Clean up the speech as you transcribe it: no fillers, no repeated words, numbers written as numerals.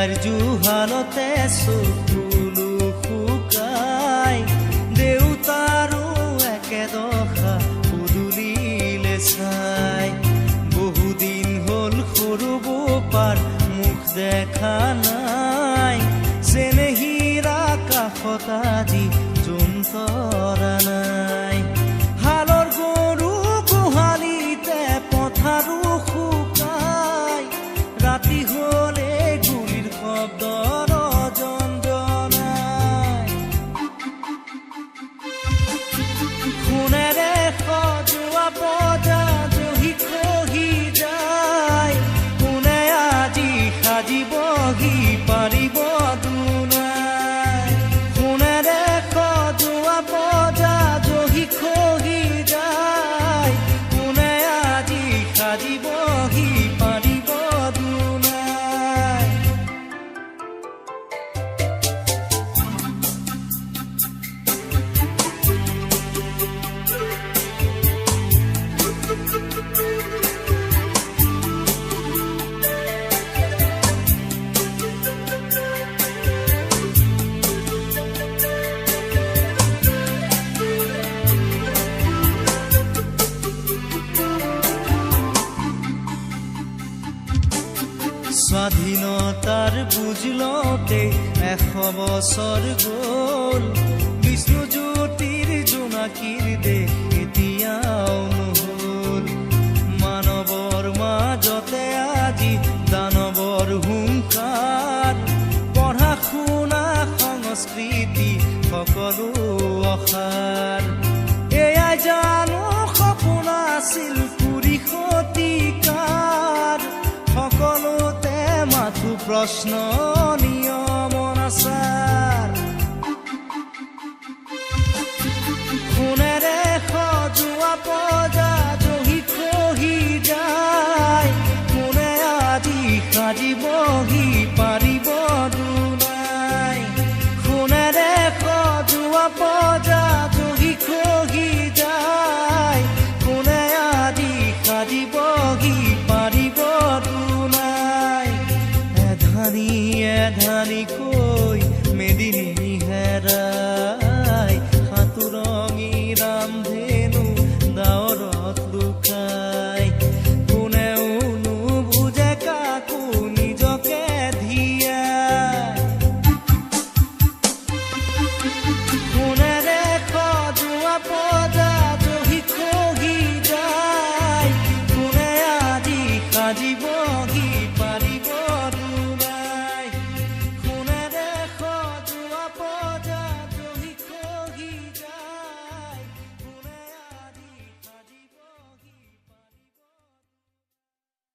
বিদাৰ জুহালতে চকুলো শুকাই দেউতাৰো একেদশা পদূলিলে চাই বহুদিন হ'ল সৰু বোপাৰ মুখ দেখা নাই চেনেহীৰা কাষত আজি জোনতৰা নাই হালৰ গৰু গোহালিতে পথাৰো শুকাই ৰাতি হ'লে গুলিৰ শব্দৰ জঞ্জনাই সোণেৰে সজোৱা বজা জহি খহি যায় কোনে আজি সাজিবহি পাৰিব দুনাই সোণেৰে সজোৱা বজা জহি খহি যায় কোনে আজি সাজিবহি পাৰিব দুনাই স্বাধীনতাৰ বুজ লওঁতে 100 বছৰ গ'ল বিষ্ণুজ্যোতিৰ জোনাকীৰ দেশ এতিয়াও নহ'ল মানৱৰ মাজতে আজি দানৱৰ হুংকাৰ পঢ়া শুনা সংস্কৃতি সকলো অসাৰ এয়াই জানো সপোন আছিল কুৰি শতিকাৰ সকলোতে মাথো প্ৰশ্ন নিয়ম আচাৰ সোণেৰে সজোৱা বজা জহি খহি যায় কোনে আজি সাজিবহি পাৰিব দুনাই সোণেৰে সজোৱা বজা জহি খহি যায় কোনে আজি সাজিবহি পাৰিব দুনাই এধানি এধানি